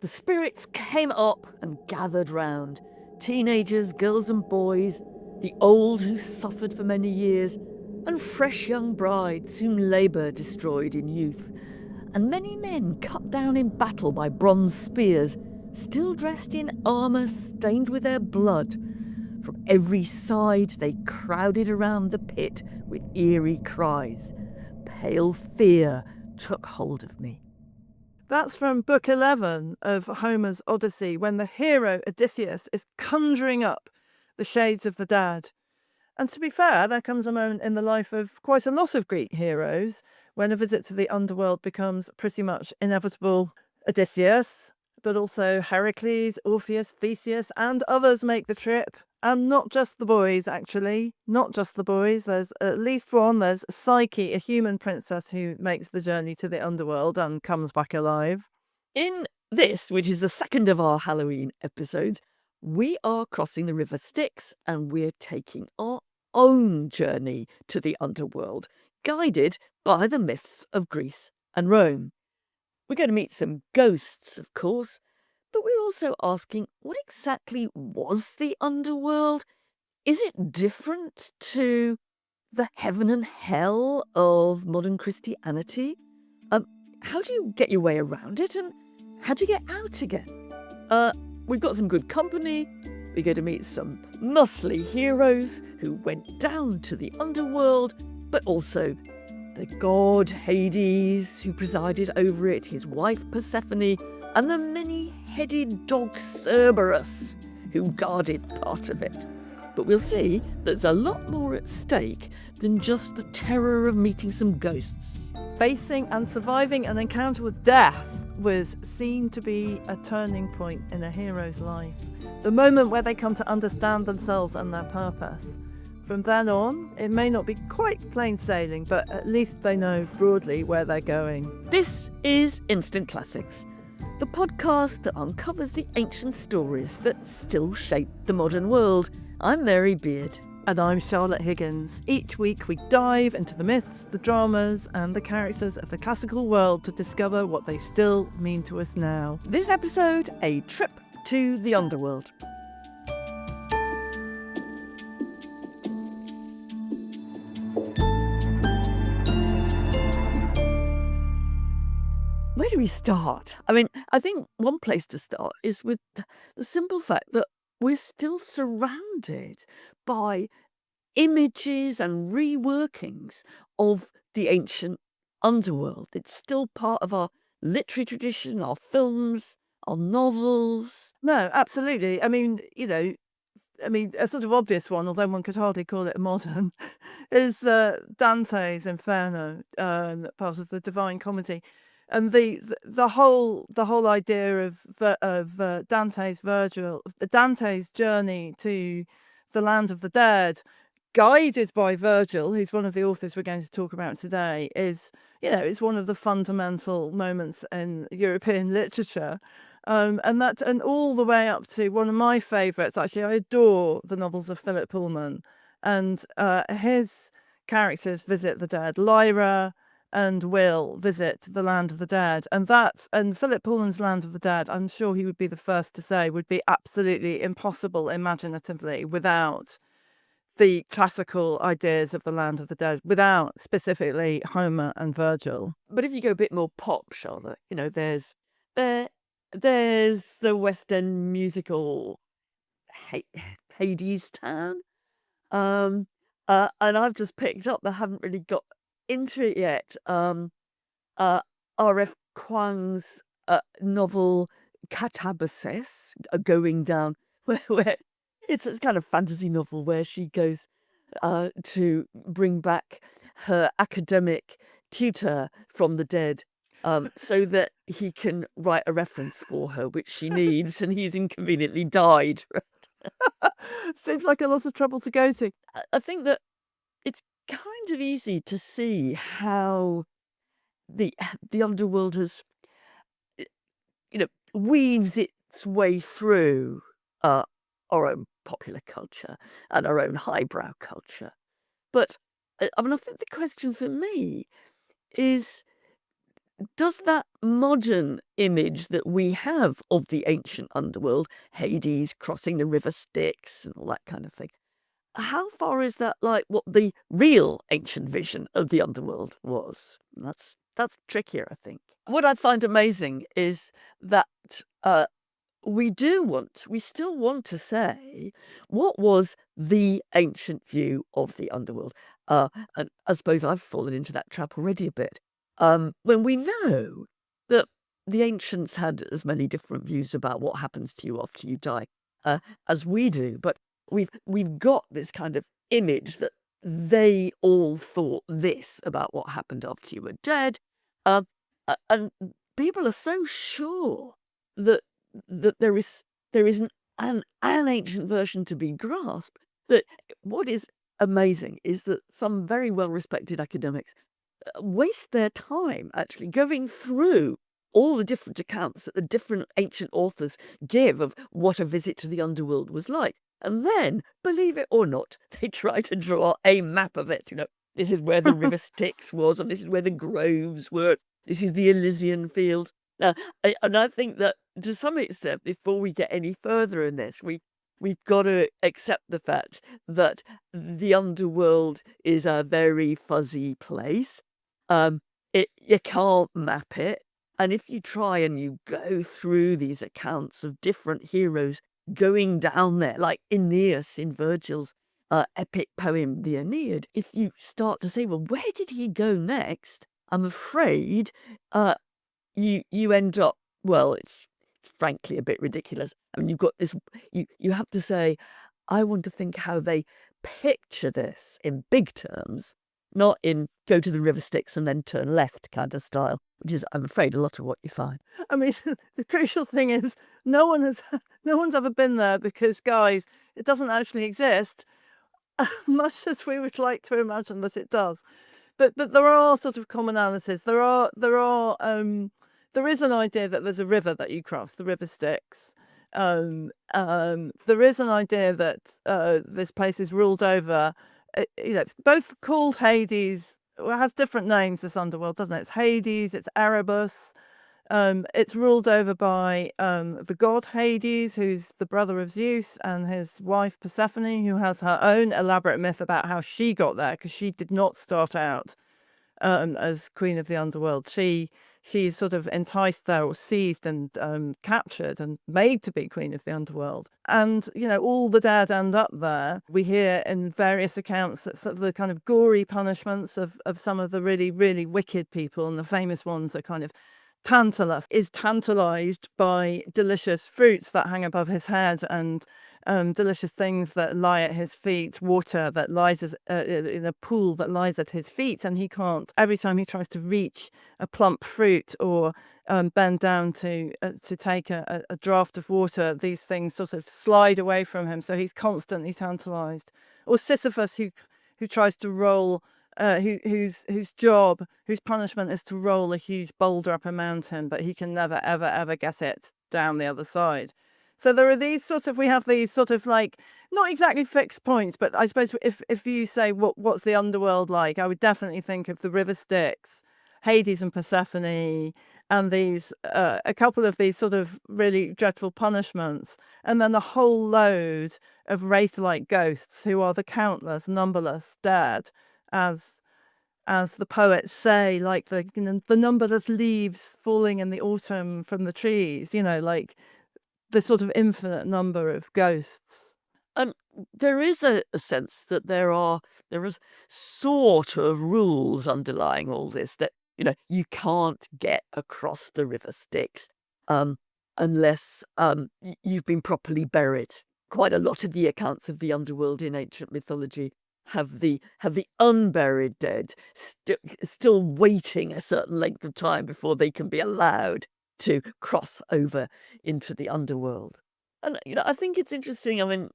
The spirits came up and gathered round. Teenagers, girls and boys, the old who suffered for many years, and fresh young brides whom labour destroyed in youth. And many men cut down in battle by bronze spears, still dressed in armour stained with their blood. From every side they crowded around the pit with eerie cries. Pale fear took hold of me. That's from Book 11 of Homer's Odyssey, when the hero Odysseus is conjuring up the shades of the dead. And to be fair, there comes a moment in the life of quite a lot of Greek heroes when a visit to the underworld becomes pretty much inevitable. Odysseus, but also Hercules, Orpheus, Theseus, and others make the trip. And not just the boys, actually. Not just the boys. There's at least one. There's Psyche, a human princess who makes the journey to the underworld and comes back alive. In this, which is the second of our Halloween episodes, we are crossing the River Styx and we're taking our own journey to the underworld, guided by the myths of Greece and Rome. We're going to meet some ghosts, of course, but we're also asking, what exactly was the underworld? Is it different to the heaven and hell of modern Christianity? How do you get your way around it, and how do you get out again? We've got some good company. We're going to meet some muscly heroes who went down to the underworld, but also the god Hades, who presided over it, his wife Persephone, and the many-headed dog Cerberus, who guarded part of it. But we'll see there's a lot more at stake than just the terror of meeting some ghosts. Facing and surviving an encounter with death was seen to be a turning point in a hero's life. The moment where they come to understand themselves and their purpose. From then on, it may not be quite plain sailing, but at least they know broadly where they're going. This is Instant Classics, the podcast that uncovers the ancient stories that still shape the modern world. I'm Mary Beard. And I'm Charlotte Higgins. Each week we dive into the myths, the dramas, and the characters of the classical world to discover what they still mean to us now. This episode, a trip to the underworld. Where do we start? I mean, I think one place to start is with the simple fact that we're still surrounded by images and reworkings of the ancient underworld. It's still part of our literary tradition, our films, our novels. No, absolutely. I mean, a sort of obvious one, although one could hardly call it modern, is Dante's Inferno, part of the Divine Comedy. And the whole idea of Dante's Virgil, Dante's journey to the land of the dead, guided by Virgil, who's one of the authors we're going to talk about today, is it's one of the fundamental moments in European literature, and all the way up to one of my favourites. Actually, I adore the novels of Philip Pullman, and his characters visit the dead. Lyra and Will visit the land of the dead, and Philip Pullman's Land of the Dead, I'm sure he would be the first to say, would be absolutely impossible imaginatively without the classical ideas of the land of the dead, without specifically Homer and Virgil. But if you go a bit more pop, Charlotte, there's the West End musical Hades Town, and I've just picked up, I haven't really got into it yet, R.F. Kuang's novel Catabasis, Going Down, where it's a kind of fantasy novel where she goes to bring back her academic tutor from the dead, so that he can write a reference for her, which she needs, and he's inconveniently died. Seems like a lot of trouble to go to. I think that it's kind of easy to see how the underworld has, weaves its way through our own popular culture and our own highbrow culture. But I think the question for me is, does that modern image that we have of the ancient underworld, Hades crossing the River Styx and all that kind of thing, how far is that like what the real ancient vision of the underworld was? That's trickier, I think. What I find amazing is that we still want to say what was the ancient view of the underworld. And I suppose I've fallen into that trap already a bit. When we know that the ancients had as many different views about what happens to you after you die, as we do, but we've got this kind of image that they all thought this about what happened after you were dead. Um, and people are so sure that there is an ancient version to be grasped, that what is amazing is that some very well-respected academics waste their time actually going through all the different accounts that the different ancient authors give of what a visit to the underworld was like. And then, believe it or not, they try to draw a map of it. This is where the River Styx was, and this is where the groves were. This is the Elysian fields. Now, and I think that to some extent, before we get any further in this, we've got to accept the fact that the underworld is a very fuzzy place. You can't map it, and if you try and you go through these accounts of different heroes going down there, like Aeneas in Virgil's epic poem, the Aeneid, if you start to say, well, where did he go next? I'm afraid you end up, well, it's frankly a bit ridiculous. I mean, you've got this, you have to say, I want to think how they picture this in big terms, not in go to the River Styx and then turn left kind of style, which is, I'm afraid, a lot of what you find. I mean, the crucial thing is no one's ever been there because, guys, it doesn't actually exist, much as we would like to imagine that it does. But there are sort of commonalities. There is an idea that there's a river that you cross, the River Styx. There is an idea that this place is ruled over. It's both called Hades. Well, it has different names, this underworld, doesn't it? It's Hades, it's Erebus. It's ruled over by the god Hades, who's the brother of Zeus, and his wife Persephone, who has her own elaborate myth about how she got there, because she did not start out as queen of the underworld. She's sort of enticed there or seized and captured and made to be queen of the underworld. And, all the dead end up there. We hear in various accounts that sort of the kind of gory punishments of some of the really, really wicked people, and the famous ones are kind of Tantalus is tantalized by delicious fruits that hang above his head, and delicious things that lie at his feet, water that lies in a pool that lies at his feet, and he can't. Every time he tries to reach a plump fruit or bend down to take a draught of water, these things sort of slide away from him, so he's constantly tantalized. Or Sisyphus, who tries to roll. Whose punishment is to roll a huge boulder up a mountain, but he can never, ever, ever get it down the other side. So there are we have these sort of like, not exactly fixed points, but I suppose if you say what's the underworld like, I would definitely think of the River Styx, Hades and Persephone, and these a couple of these sort of really dreadful punishments, and then a whole load of wraith-like ghosts who are the countless, numberless dead, as the poets say, like the numberless leaves falling in the autumn from the trees, like the sort of infinite number of ghosts. And there is a sense that there is sort of rules underlying all this, that you can't get across the River Styx unless you've been properly buried. Quite a lot of the accounts of the underworld in ancient mythology have the unburied dead still waiting a certain length of time before they can be allowed to cross over into the underworld. And I think it's interesting. I mean,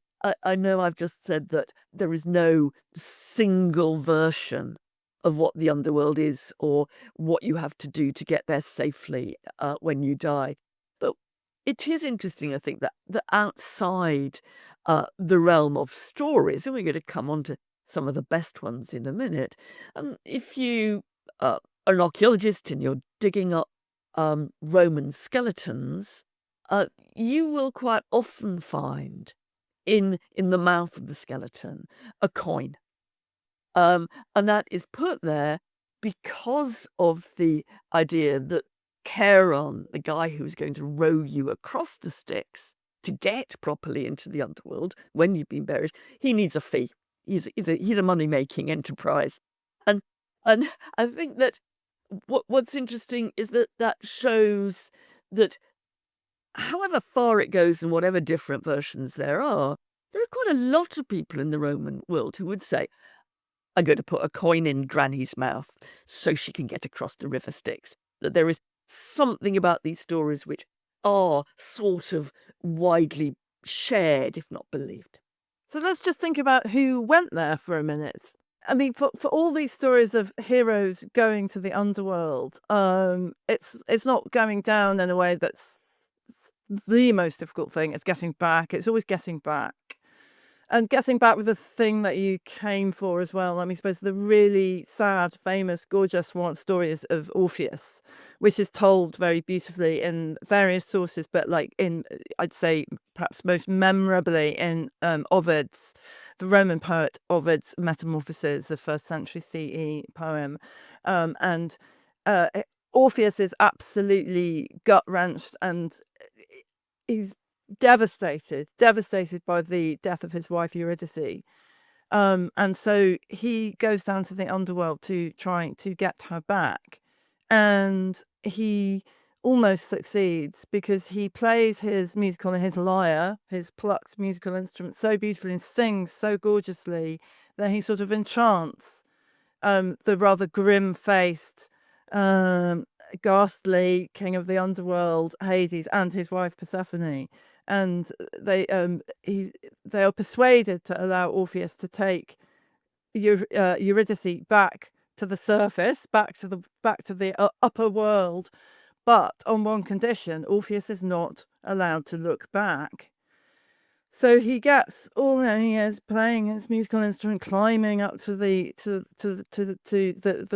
I know I've just said that there is no single version of what the underworld is or what you have to do to get there safely when you die. But it is interesting, I think, that outside the realm of stories, and we're going to come on to some of the best ones in a minute. If you are an archaeologist and you're digging up Roman skeletons, you will quite often find in the mouth of the skeleton a coin. And that is put there because of the idea that Charon, the guy who is going to row you across the Styx to get properly into the underworld when you've been buried, he needs a fee. He's a money-making enterprise. And and I think that what's interesting is that shows that however far it goes and whatever different versions there are quite a lot of people in the Roman world who would say, I'm going to put a coin in Granny's mouth so she can get across the River Styx. That there is something about these stories which are sort of widely shared, if not believed. So let's just think about who went there for a minute. I mean, for all these stories of heroes going to the underworld, it's not going down in a way that's the most difficult thing. It's getting back. It's always getting back. And getting back with the thing that you came for as well. I mean, I suppose the really sad, famous, gorgeous one story is of Orpheus, which is told very beautifully in various sources, but like I'd say perhaps most memorably in Ovid's, the Roman poet Ovid's Metamorphoses, a 1st century CE poem. And Orpheus is absolutely gut-wrenched, and he's devastated by the death of his wife Eurydice. And so he goes down to the underworld to try to get her back. And he almost succeeds because he plays his lyre, his plucked musical instrument so beautifully and sings so gorgeously that he sort of enchants the rather grim-faced, ghastly king of the underworld, Hades, and his wife Persephone. And they are persuaded to allow Orpheus to take Eurydice back to the surface, back to the upper world, but on one condition: Orpheus is not allowed to look back. So he gets he is playing his musical instrument, climbing up to the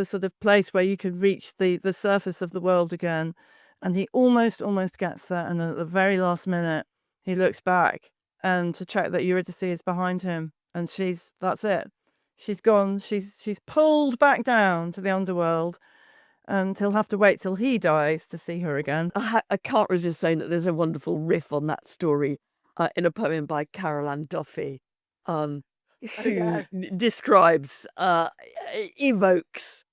sort of place where you can reach the surface of the world again, and he almost gets there, and at the very last minute he looks back and to check that Eurydice is behind him, and that's it. She's gone. She's pulled back down to the underworld, and he'll have to wait till he dies to see her again. I can't resist saying that there's a wonderful riff on that story in a poem by Caroline Duffy, who describes, evokes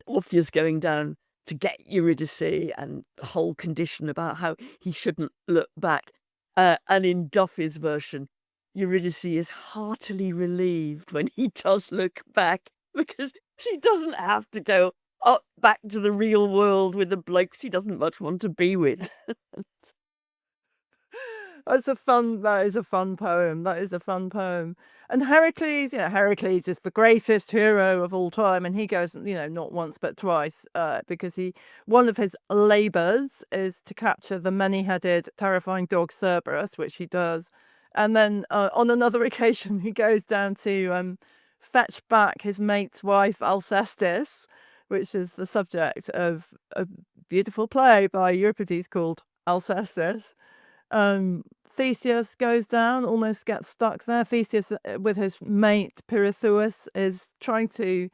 Orpheus going down to get Eurydice and the whole condition about how he shouldn't look back. And in Duffy's version, Eurydice is heartily relieved when he does look back because she doesn't have to go up back to the real world with the bloke she doesn't much want to be with. That is a fun poem. That is a fun poem. And Hercules, Hercules is the greatest hero of all time, and he goes, not once but twice, because one of his labors is to capture the many-headed, terrifying dog Cerberus, which he does. And then on another occasion, he goes down to fetch back his mate's wife Alcestis, which is the subject of a beautiful play by Euripides called Alcestis. Theseus goes down, almost gets stuck there. Theseus, with his mate Pirithous, is trying to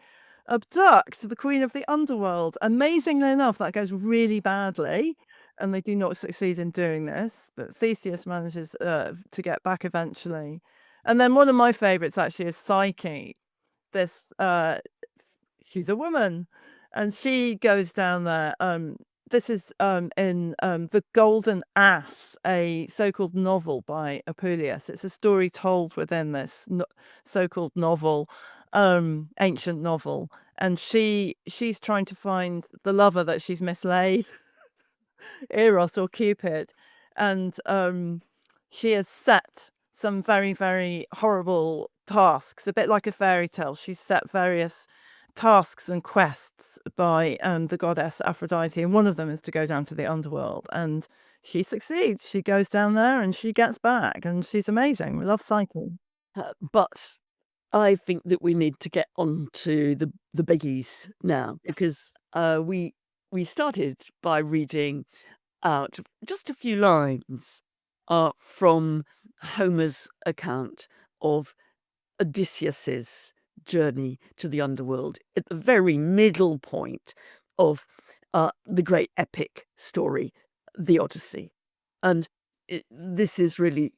abduct the queen of the underworld. Amazingly enough, that goes really badly, and they do not succeed in doing this. But Theseus manages to get back eventually. And then one of my favourites actually is Psyche. This she's a woman, and she goes down there. This is in The Golden Ass, a so-called novel by Apuleius. It's a story told within this so-called novel, ancient novel. And she's trying to find the lover that she's mislaid, Eros or Cupid. And she has set some very, very horrible tasks, a bit like a fairy tale. She's set various tasks and quests by the goddess Aphrodite, and one of them is to go down to the underworld, and she succeeds. She goes down there and she gets back, and she's amazing. We love Psyche. But I think that we need to get on to the biggies now, because we we started by reading out just a few lines from Homer's account of Odysseus's journey to the underworld at the very middle point of the great epic story, the Odyssey. And this is really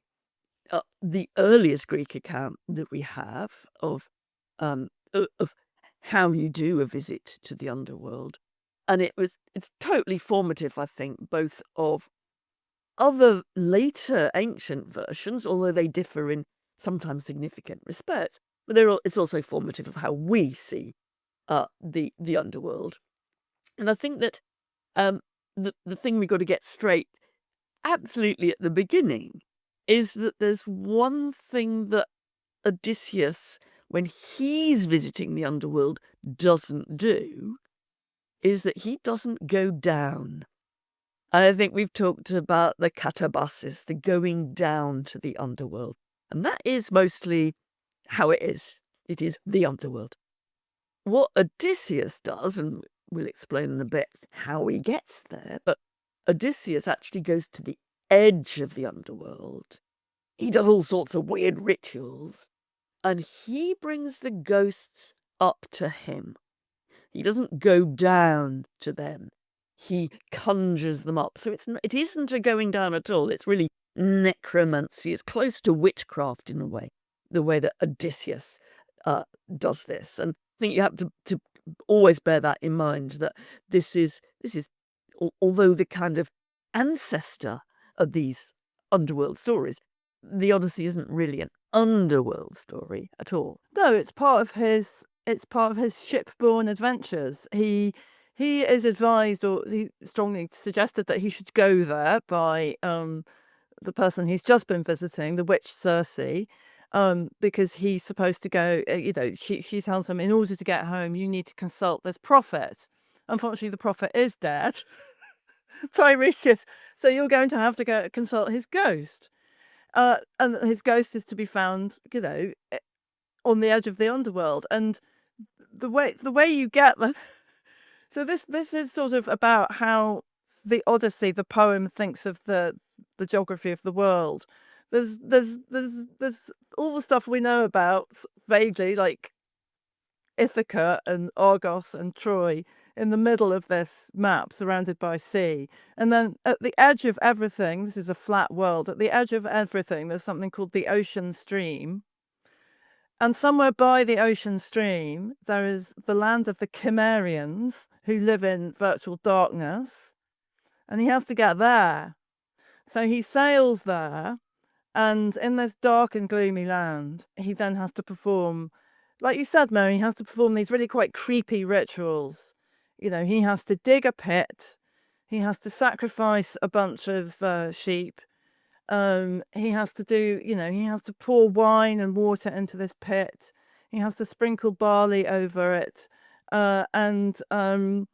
the earliest Greek account that we have of how you do a visit to the underworld. And it's totally formative, I think, both of other later ancient versions, although they differ in sometimes significant respects, but it's also formative of how we see the underworld. And I think that the thing we've got to get straight absolutely at the beginning is that there's one thing that Odysseus, when he's visiting the underworld, doesn't do, is that he doesn't go down. I think we've talked about the katabasis, the going down to the underworld. And that is mostly how it is. It is the underworld. What Odysseus does, and we'll explain in a bit how he gets there, but Odysseus actually goes to the edge of the underworld. He does all sorts of weird rituals, and he brings the ghosts up to him. He doesn't go down to them. He conjures them up. So it isn't a going down at all. It's really necromancy. It's close to witchcraft in a way, the way that Odysseus does this. And I think you have to always bear that in mind, that this is although the kind of ancestor of these underworld stories, the Odyssey isn't really an underworld story at all. No, it's part of his shipborne adventures. He is advised, or he strongly suggested, that he should go there by the person he's just been visiting, the witch Circe, because he's supposed to go. She tells him, in order to get home, you need to consult this prophet. Unfortunately, the prophet is dead, Tiresias. So you're going to have to go consult his ghost. And his ghost is to be found, on the edge of the underworld. And the way you get there. So this is sort of about how the Odyssey, the poem, thinks of the geography of the world. There's all the stuff we know about vaguely, like Ithaca and Argos and Troy, in the middle of this map, surrounded by sea. And then at the edge of everything, this is a flat world, at the edge of everything, there's something called the ocean stream. And somewhere by the ocean stream, there is the land of the Cimmerians, who live in virtual darkness. And he has to get there. So he sails there. And in this dark and gloomy land, he then has to perform, like you said, Mary, he has to perform these really quite creepy rituals. He has to dig a pit. He has to sacrifice a bunch of sheep. He has to he has to pour wine and water into this pit. He has to sprinkle barley over it. And then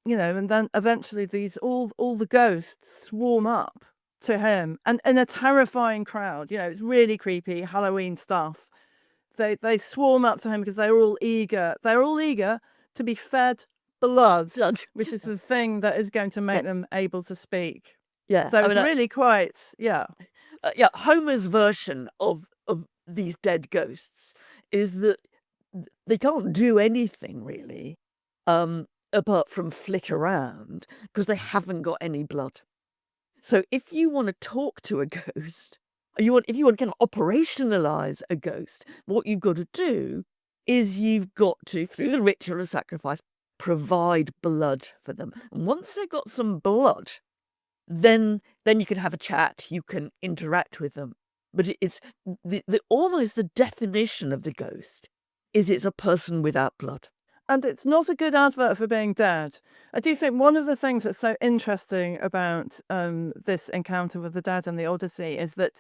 eventually all the ghosts swarm up to him, and in a terrifying crowd. It's really creepy Halloween stuff. They swarm up to him because they're all eager to be fed blood, which is the thing that is going to make them able to speak. Yeah. So it's really quite, yeah. Homer's version of these dead ghosts is that they can't do anything really, apart from flit around, because they haven't got any blood. So if you want to talk to a ghost, if you want to kind of operationalize a ghost, what you've got to do is you've got to, through the ritual of sacrifice, provide blood for them. And once they've got some blood, then you can have a chat, you can interact with them. But it's almost the definition of the ghost is it's a person without blood. And it's not a good advert for being dead. I do think one of the things that's so interesting about this encounter with the dead and the Odyssey is that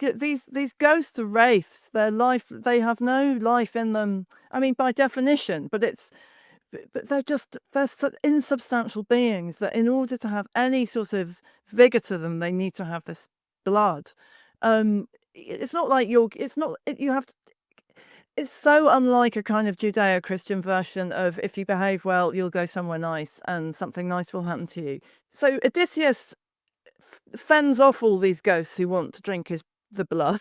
these ghosts are wraiths. They have no life in them. I mean, by definition, but they're such insubstantial beings that in order to have any sort of vigor to them, they need to have this blood. It's not like you have to. it's so unlike a kind of Judeo-Christian version of if you behave well, you'll go somewhere nice and something nice will happen to you. So Odysseus fends off all these ghosts who want to drink the blood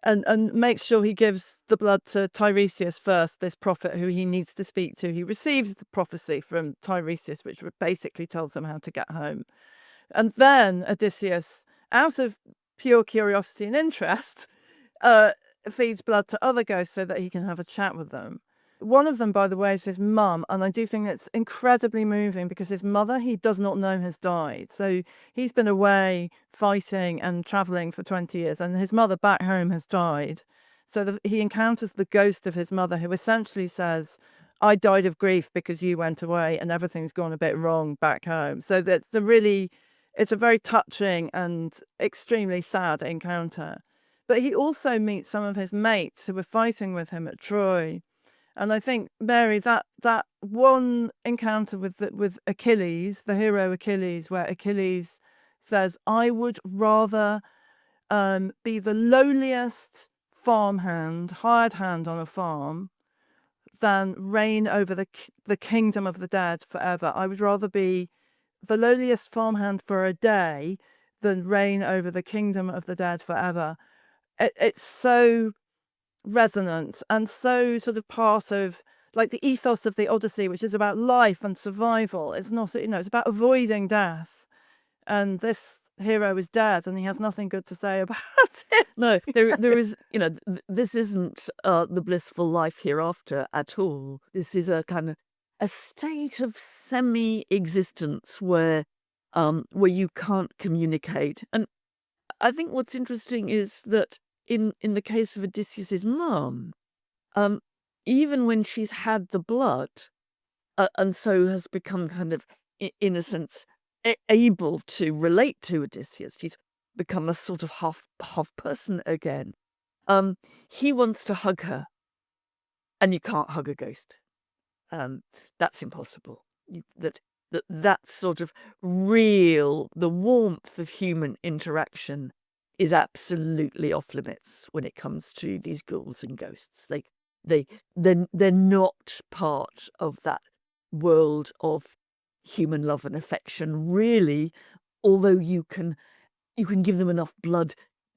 and makes sure he gives the blood to Tiresias first, this prophet who he needs to speak to. He receives the prophecy from Tiresias, which basically tells him how to get home. And then Odysseus, out of pure curiosity and interest, feeds blood to other ghosts so that he can have a chat with them. One of them, by the way, is his mum, and I do think it's incredibly moving because his mother, he does not know, has died. So he's been away fighting and travelling for 20 years, and his mother back home has died. So he encounters the ghost of his mother, who essentially says, I died of grief because you went away and everything's gone a bit wrong back home. So it's a very touching and extremely sad encounter. But he also meets some of his mates who were fighting with him at Troy. And I think, Mary, that one encounter with Achilles, the hero Achilles, where Achilles says, I would rather be the lowliest farmhand, hired hand on a farm, than reign over the kingdom of the dead forever. I would rather be the lowliest farmhand for a day than reign over the kingdom of the dead forever. It's so resonant and so sort of part of like the ethos of the Odyssey, which is about life and survival. It's not, it's about avoiding death. And this hero is dead and he has nothing good to say about it. No, there is, this isn't the blissful life hereafter at all. This is a kind of a state of semi-existence where you can't communicate. And I think what's interesting is that in the case of Odysseus's mum, even when she's had the blood, and so has become kind of, in a sense, able to relate to Odysseus, she's become a sort of half person again. He wants to hug her, and you can't hug a ghost. That's impossible. That sort of the warmth of human interaction is absolutely off limits when it comes to these ghouls and ghosts. They're not part of that world of human love and affection, really, although you can give them enough blood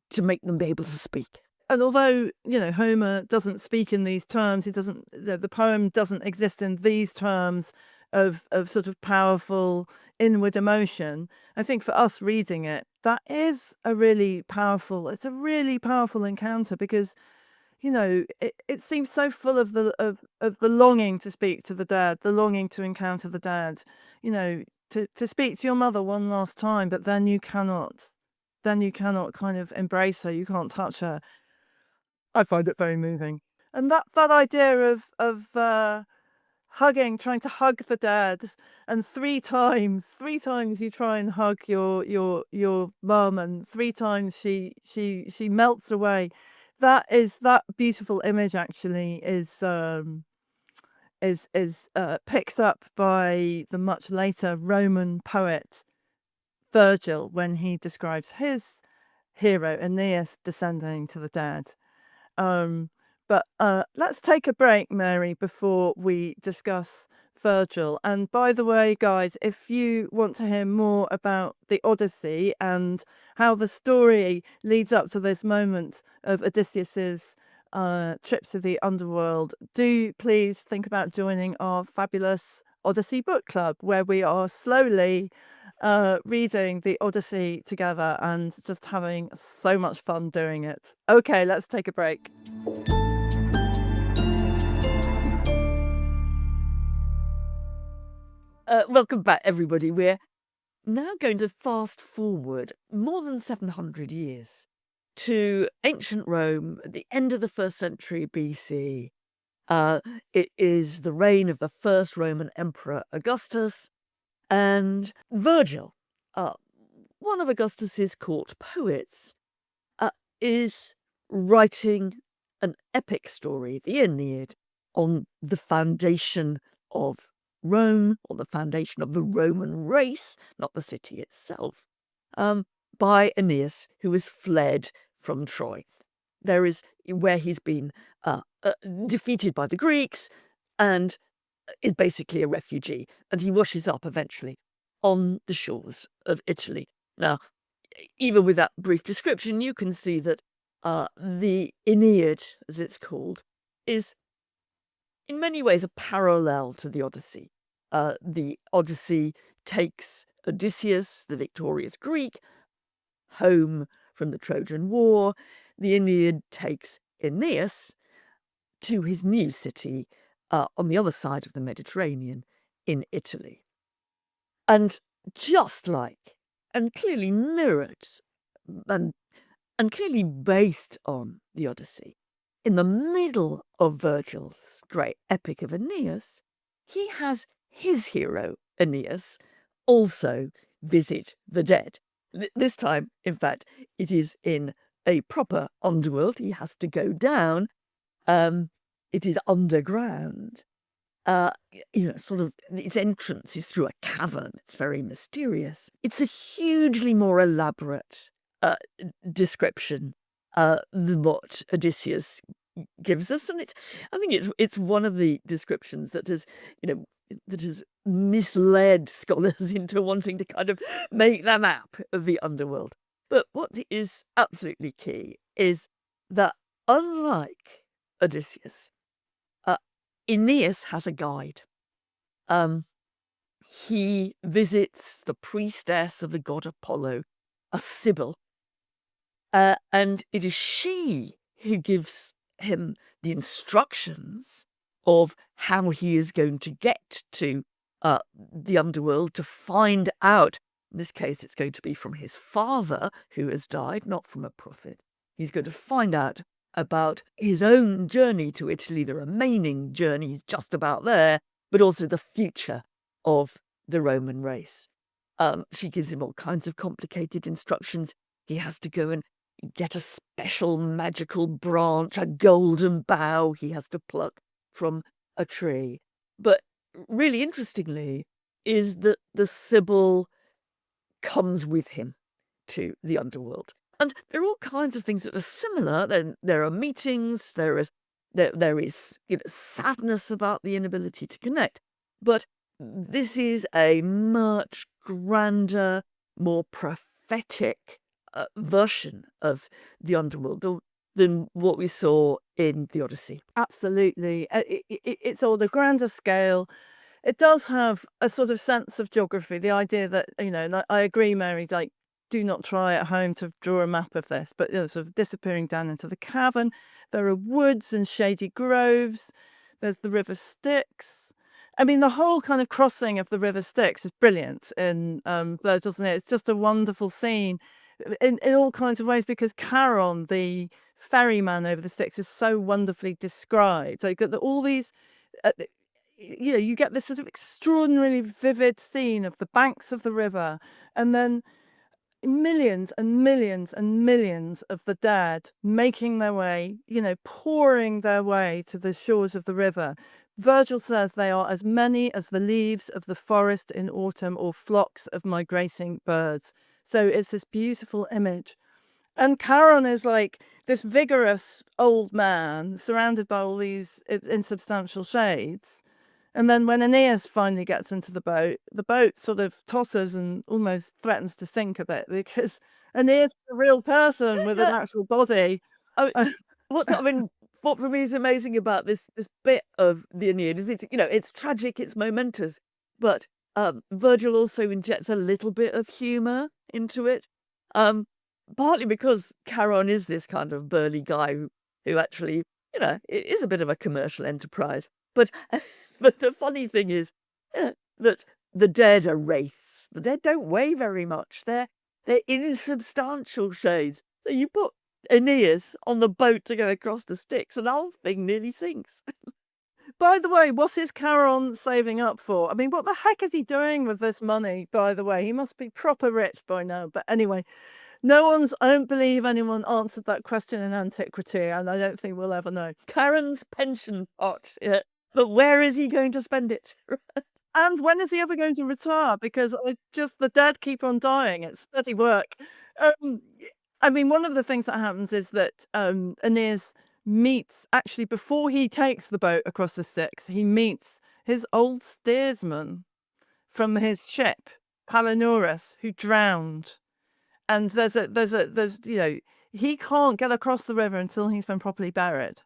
to make them be able to speak. And although, Homer doesn't speak in these terms, the poem doesn't exist in these terms of sort of powerful inward emotion. I think for us reading it, it's a really powerful encounter because, it seems so full of the longing to speak to the dead, the longing to encounter the dead, to speak to your mother one last time, but then you cannot kind of embrace her, you can't touch her. I find it very moving. And that idea of hugging, trying to hug the dead, and three times you try and hug your mum, and three times she melts away. That beautiful image actually is picked up by the much later Roman poet Virgil when he describes his hero Aeneas descending to the dead. But let's take a break, Mary, before we discuss Virgil. And by the way, guys, if you want to hear more about the Odyssey and how the story leads up to this moment of Odysseus's trip to the underworld, do please think about joining our fabulous Odyssey book club, where we are slowly reading the Odyssey together and just having so much fun doing it. Okay, let's take a break. Welcome back, everybody. We're now going to fast forward more than 700 years to ancient Rome at the end of the 1st century BC. It is the reign of the first Roman emperor, Augustus, and Virgil, one of Augustus's court poets, is writing an epic story, the Aeneid, on the foundation of Rome, or the foundation of the Roman race, not the city itself, by Aeneas, who has fled from Troy. there is where he's been defeated by the Greeks and is basically a refugee, and he washes up eventually on the shores of Italy. Now, even with that brief description, you can see that the Aeneid, as it's called, is in many ways a parallel to the Odyssey. The Odyssey takes Odysseus, the victorious Greek, home from the Trojan War. The Aeneid takes Aeneas to his new city on the other side of the Mediterranean in Italy. And just like, and clearly mirrored, and, and clearly based on the Odyssey, in the middle of Virgil's great epic of Aeneas, he has his hero, Aeneas, also visit the dead. This time, in fact, it is in a proper underworld. He has to go down. It is underground. Sort of its entrance is through a cavern. It's very mysterious. It's a hugely more elaborate description than what Odysseus gives us, and I think it's one of the descriptions that has misled scholars into wanting to kind of make the map of the underworld. But what is absolutely key is that, unlike Odysseus, Aeneas has a guide. He visits the priestess of the god Apollo, a Sibyl, and it is she who gives him the instructions of how he is going to get to the underworld to find out. In this case, it's going to be from his father, who has died, not from a prophet. He's going to find out about his own journey to Italy, the remaining journey just about there, but also the future of the Roman race. She gives him all kinds of complicated instructions. He has to go and get a special magical branch, a golden bough he has to pluck from a tree. But really interestingly is that the Sibyl comes with him to the underworld. And there are all kinds of things that are similar. Then there are meetings, there is sadness about the inability to connect. But this is a much grander, more prophetic version of the underworld than what we saw in the Odyssey. Absolutely. It's on a grander scale. It does have a sort of sense of geography, the idea that, and I agree, Mary, like, do not try at home to draw a map of this, but sort of disappearing down into the cavern. There are woods and shady groves. There's the River Styx. I mean, the whole kind of crossing of the River Styx is brilliant in Virgil's Aeneid. It's just a wonderful scene in all kinds of ways, because Charon, the ferryman over the Styx, is so wonderfully described. So you've got all these, you get this sort of extraordinarily vivid scene of the banks of the river, and then millions and millions and millions of the dead making their way, pouring their way to the shores of the river. Virgil says they are as many as the leaves of the forest in autumn, or flocks of migrating birds. So it's this beautiful image. And Charon is like this vigorous old man surrounded by all these insubstantial shades. And then when Aeneas finally gets into the boat sort of tosses and almost threatens to sink a bit, because Aeneas is a real person with an actual body. Oh, what for me is amazing about this bit of the Aeneid is it's tragic, it's momentous, but Virgil also injects a little bit of humour into it. Partly because Charon is this kind of burly guy who actually, is a bit of a commercial enterprise. But but the funny thing is that the dead are wraiths. The dead don't weigh very much. They're insubstantial shades. So you put Aeneas on the boat to go across the Styx, and the whole thing nearly sinks. By the way, what is Charon saving up for? I mean, what the heck is he doing with this money, by the way? He must be proper rich by now. But anyway, I don't believe anyone answered that question in antiquity, and I don't think we'll ever know. Charon's pension pot. But where is he going to spend it? And when is he ever going to retire? Because the dead keep on dying. It's steady work. I mean, one of the things that happens is that Aeneas meets, actually, before he takes the boat across the Styx, he meets his old steersman from his ship, Palinurus, who drowned. And there's he can't get across the river until he's been properly buried.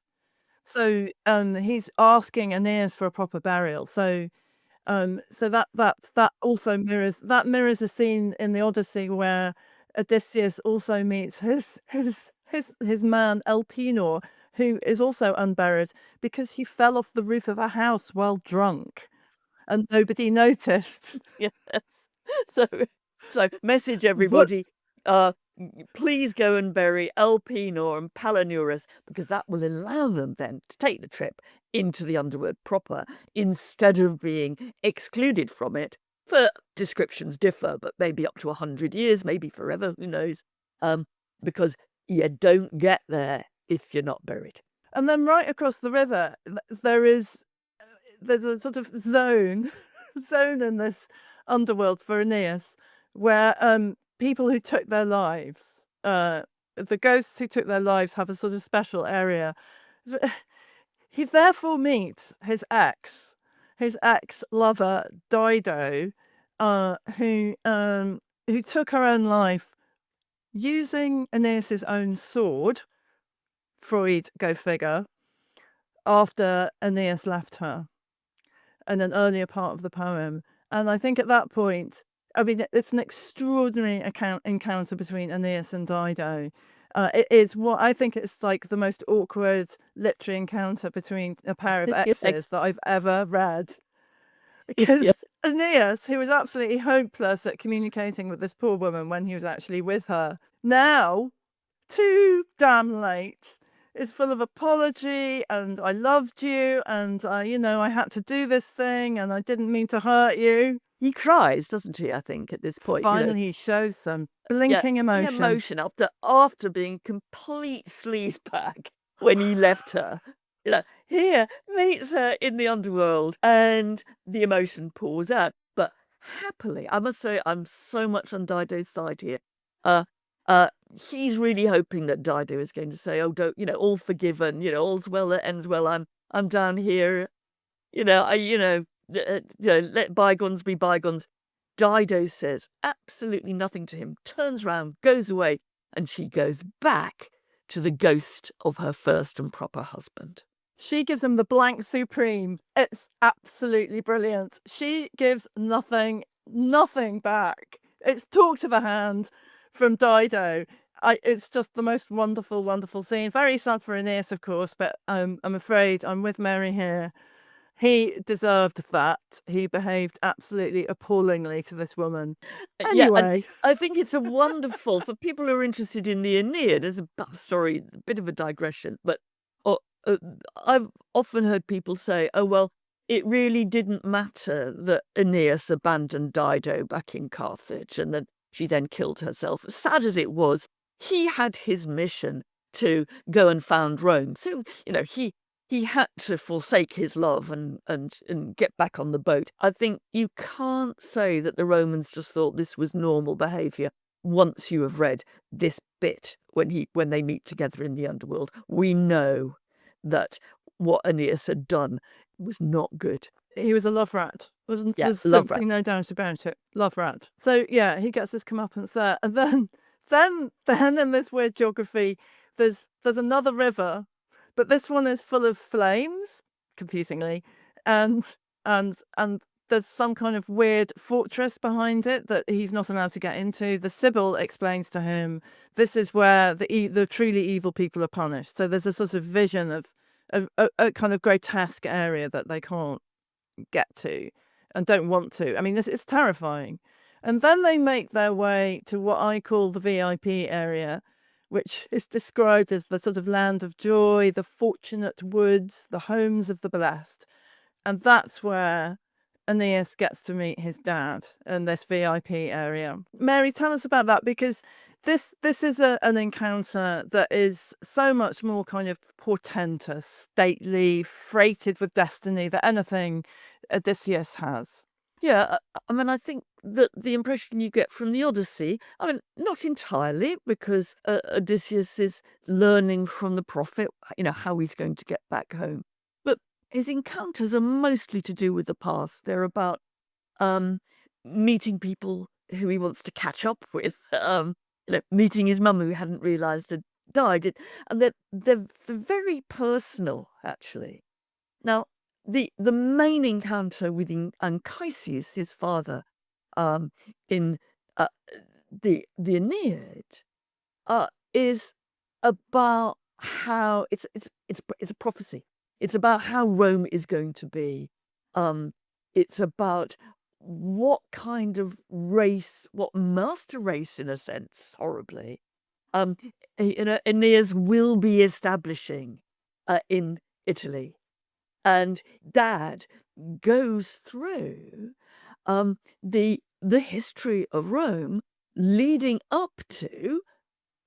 So he's asking Aeneas for a proper burial. So that also mirrors a scene in the Odyssey where Odysseus also meets his man Elpenor, who is also unburied because he fell off the roof of a house while drunk and nobody noticed. Yes. So message What? everybody, please go and bury Elpenor and Palinurus, because that will allow them then to take the trip into the underworld proper, instead of being excluded from it. For descriptions differ, but maybe up to 100 years, maybe forever, who knows? Because you don't get there if you're not buried. And then right across the river, there's a sort of zone in this underworld for Aeneas, where people who took their lives, the ghosts who took their lives, have a sort of special area. He therefore meets his ex-lover Dido, who took her own life using Aeneas's own sword. Freud, go figure. After Aeneas left her, in an earlier part of the poem. And I think at that point, I mean, it's an extraordinary encounter between Aeneas and Dido. It is what I think it's like the most awkward literary encounter between a pair of exes that I've ever read. Because Aeneas, who was absolutely hopeless at communicating with this poor woman when he was actually with her, now, too damn late, is full of apology and I loved you and I had to do this thing and I didn't mean to hurt you. He cries, doesn't he, I think, at this point? Finally, he shows some blinking emotion. Emotion after being complete sleazebag when he left her. Here, meets her in the underworld and the emotion pours out. But happily, I must say, I'm so much on Dido's side here. He's really hoping that Dido is going to say, "Oh, don't, all forgiven, all's well that ends well. I'm down here, let bygones be bygones." Dido says absolutely nothing to him, turns round, goes away, and she goes back to the ghost of her first and proper husband. She gives him the blank supreme. It's absolutely brilliant. She gives nothing back. It's talk to the hand from Dido. It's just the most wonderful, wonderful scene. Very sad for Aeneas, of course, but I'm afraid I'm with Mary here. He deserved that. He behaved absolutely appallingly to this woman. Anyway. Yeah, I think it's a wonderful, for people who are interested in the Aeneid, as a bit of a digression, but I've often heard people say, "Oh, well, it really didn't matter that Aeneas abandoned Dido back in Carthage and that she then killed herself. Sad as it was, he had his mission to go and found Rome. So, he had to forsake his love and get back on the boat." I think you can't say that the Romans just thought this was normal behaviour. Once you have read this bit when they meet together in the underworld, we know that what Aeneas had done was not good. He was a love rat. There's love rat. simply no doubt about it. Love rat. So yeah, he gets his comeuppance there. And then in this weird geography, there's another river, but this one is full of flames, confusingly, and there's some kind of weird fortress behind it that he's not allowed to get into. The Sibyl explains to him this is where the truly evil people are punished. So there's a sort of vision of a kind of grotesque area that they can't get to and don't want to. I mean, it's terrifying. And then they make their way to what I call the VIP area, which is described as the sort of land of joy, the fortunate woods, the homes of the blessed. And that's where Aeneas gets to meet his dad in this VIP area. Mary, tell us about that, because this is an encounter that is so much more kind of portentous, stately, freighted with destiny than anything Odysseus has. Yeah, I mean, I think that the impression you get from the Odyssey, I mean, not entirely, because Odysseus is learning from the prophet, how he's going to get back home. But his encounters are mostly to do with the past. They're about um, meeting people who he wants to catch up with, meeting his mum who hadn't realised had died. And they're very personal, actually. Now, the main encounter with Anchises, his father, um, in uh, the Aeneid, is about how it's a prophecy. It's about how Rome is going to be. Um, it's about what kind of race, what master race, in a sense, horribly, um, Aeneas will be establishing in Italy. And Dad goes through the history of Rome leading up to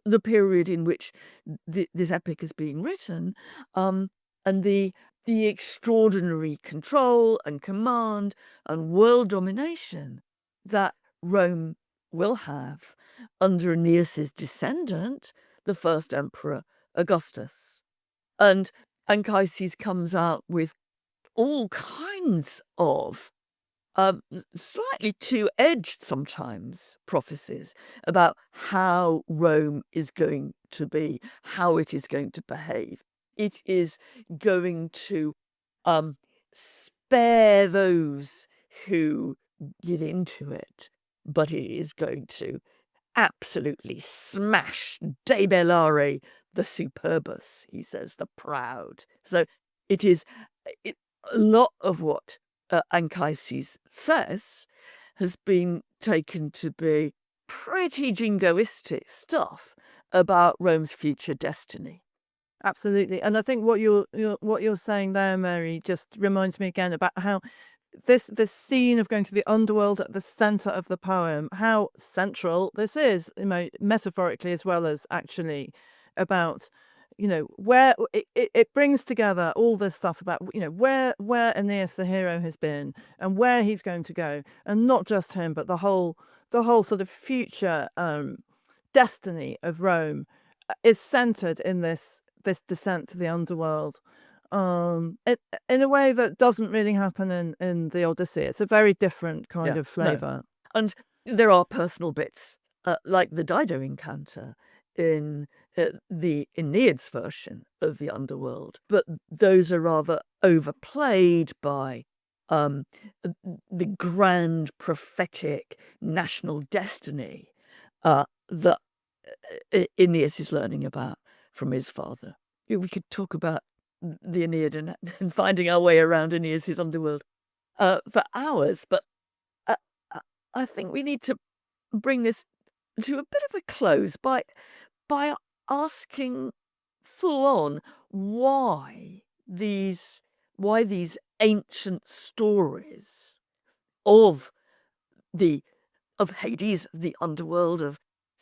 the period in which this epic is being written, and the extraordinary control and command and world domination that Rome will have under Aeneas's descendant, the first emperor Augustus. And Anchises comes out with all kinds of slightly two-edged sometimes prophecies about how Rome is going to be, how it is going to behave. It is going to um, spare those who get into it, but it is going to absolutely smash debellare the superbus, he says, the proud. So it is a lot of what Anchises says has been taken to be pretty jingoistic stuff about Rome's future destiny. Absolutely. And I think what you're saying there, Mary, just reminds me again about how this scene of going to the underworld at the center of the poem, how central this is, metaphorically as well as actually, about where it brings together all this stuff about where Aeneas the hero has been and where he's going to go, and not just him but the whole sort of future destiny of Rome is centered in this descent to the underworld, in a way that doesn't really happen in the Odyssey. It's a very different kind Yeah, of no. flavor. And there are personal bits, like the Dido encounter in the Aeneid's version of the Underworld, but those are rather overplayed by um, the grand prophetic national destiny that Aeneas is learning about from his father. We could talk about the Aeneid and finding our way around Aeneas's Underworld for hours, but uh, uh, I think we need to bring this to a bit of a close by asking full on these why these ancient stories of the of Hades, of the underworld, of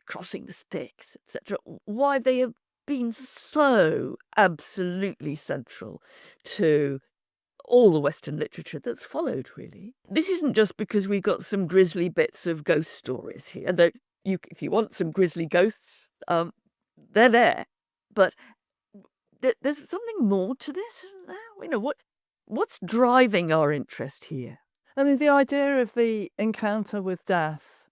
crossing the Styx, etc., why they have been so absolutely central to all the Western literature that's followed, really. This isn't just because we got some grisly bits of ghost stories here, though if you want some grisly ghosts, they're there. But there's something more to this, isn't there? What's driving our interest here? I mean, the idea of the encounter with death,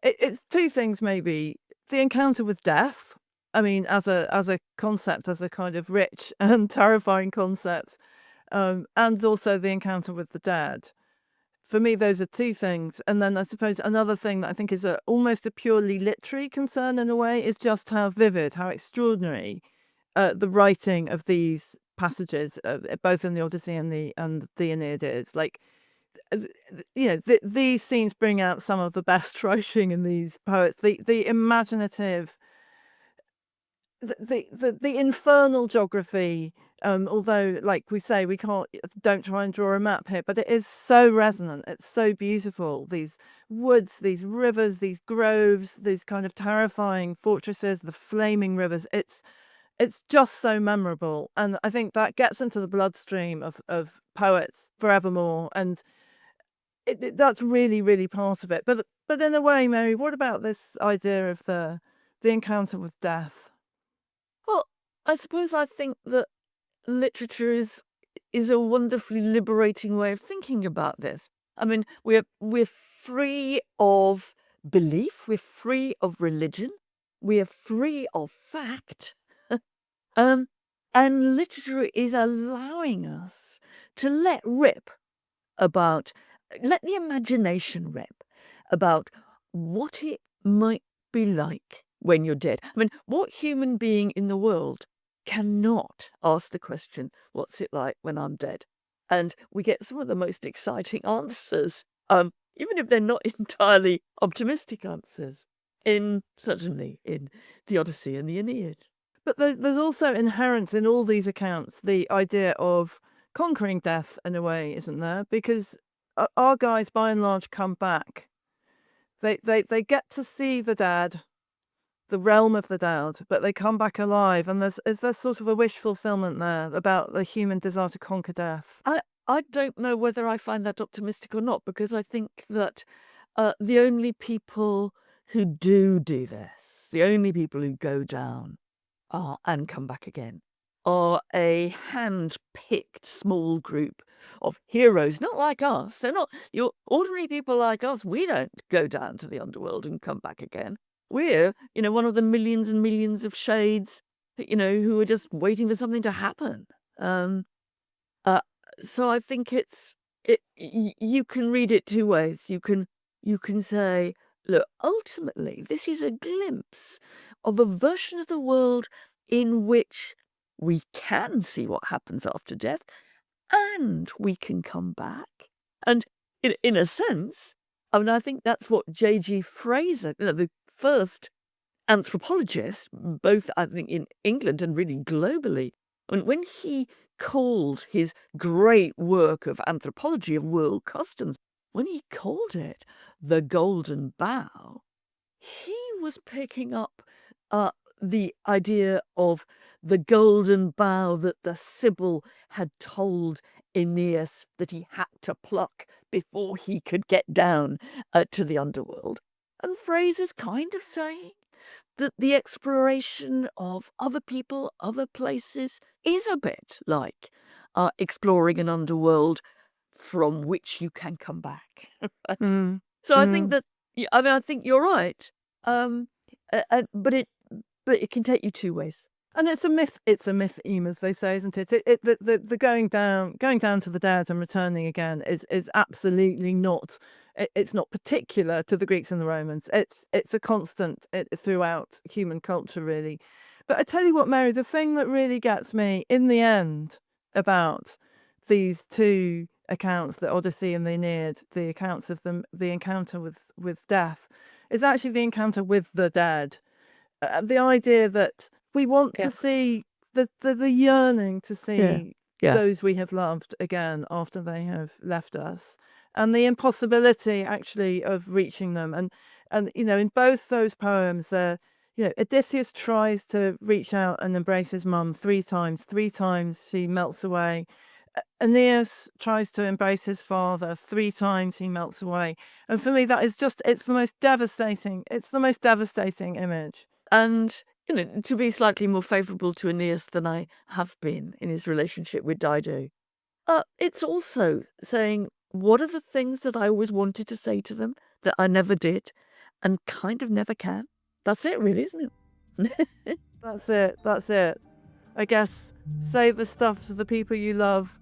it's two things maybe. The encounter with death, I mean, as a concept, as a kind of rich and terrifying concept, and also the encounter with the dead. For me, those are two things. And then I suppose another thing that I think is almost a purely literary concern in a way is just how vivid, how extraordinary the writing of these passages, both in the Odyssey and the Aeneid is. Like, these scenes bring out some of the best writing in these poets. The imaginative, the infernal geography, although, like we say, we don't try and draw a map here, but it is so resonant, it's so beautiful. These woods, these rivers, these groves, these kind of terrifying fortresses, the flaming rivers, it's just so memorable. And I think that gets into the bloodstream of poets forevermore. And that's really, really part of it. But in a way, Mary, what about this idea of the encounter with death? Well, I suppose I think that literature is a wonderfully liberating way of thinking about this. I mean, we're free of belief, we're free of religion, we're free of fact. Um, and literature is allowing us to let rip about, let the imagination rip about what it might be like when you're dead. I mean, what human being in the world cannot ask the question, what's it like when I'm dead? And we get some of the most exciting answers, even if they're not entirely optimistic answers, certainly in the Odyssey and the Aeneid. But there's also inherent in all these accounts the idea of conquering death in a way, isn't there? Because our guys, by and large, come back. They get to see the dead, the realm of the dead, but they come back alive. And is there sort of a wish fulfillment there about the human desire to conquer death? I don't know whether I find that optimistic or not, because I think that the only people who do this, the only people who go down and come back again, are a hand-picked small group of heroes, not like us. So not your ordinary people like us. We don't go down to the underworld and come back again. We're, one of the millions and millions of shades, who are just waiting for something to happen. Uh, so I think you can read it two ways. You can say, look, ultimately, this is a glimpse of a version of the world in which we can see what happens after death, and we can come back. And in a sense, I mean, I think that's what J.G. Fraser, the first anthropologist, both I think in England and really globally, and when he called his great work of anthropology of world customs, when he called it the Golden Bough, he was picking up the idea of the golden bough that the Sibyl had told Aeneas that he had to pluck before he could get down to the underworld. And Fraser's kind of saying that the exploration of other people, other places, is a bit like exploring an underworld from which you can come back. Right? Mm. So I think that, I think you're right. But it can take you two ways. And it's a myth. It's a myth, as they say, isn't it? The going down to the dead and returning again is absolutely not. It's not particular to the Greeks and the Romans. It's a constant throughout human culture, really. But I tell you what, Mary, the thing that really gets me in the end about these two accounts, the Odyssey and the Aeneid, the accounts of the encounter with death, is actually the encounter with the dead. The idea that we want to see the yearning to see those we have loved again after they have left us, and the impossibility actually of reaching them. And in both those poems, Odysseus tries to reach out and embrace his mum 3 times. 3 times she melts away. Aeneas tries to embrace his father 3 times. He melts away. And for me, that is it's the most devastating. It's the most devastating image. And to be slightly more favourable to Aeneas than I have been in his relationship with Dido, it's also saying, what are the things that I always wanted to say to them that I never did and kind of never can? That's it, really, isn't it? That's it. I guess say the stuff to the people you love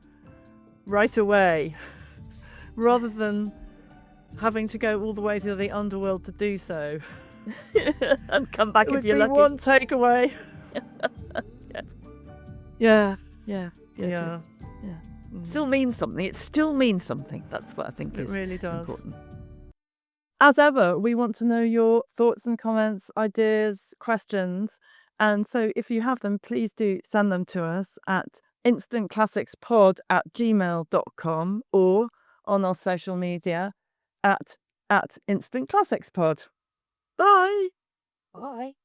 right away, rather than having to go all the way to the underworld to do so. And come back if you're lucky. One takeaway. Yeah. Still means something. It still means something. That's what I think is really does. Important. As ever, we want to know your thoughts and comments, ideas, questions. And so if you have them, please do send them to us at instantclassicspod@gmail.com or on our social media at instantclassicspod. Bye. Bye.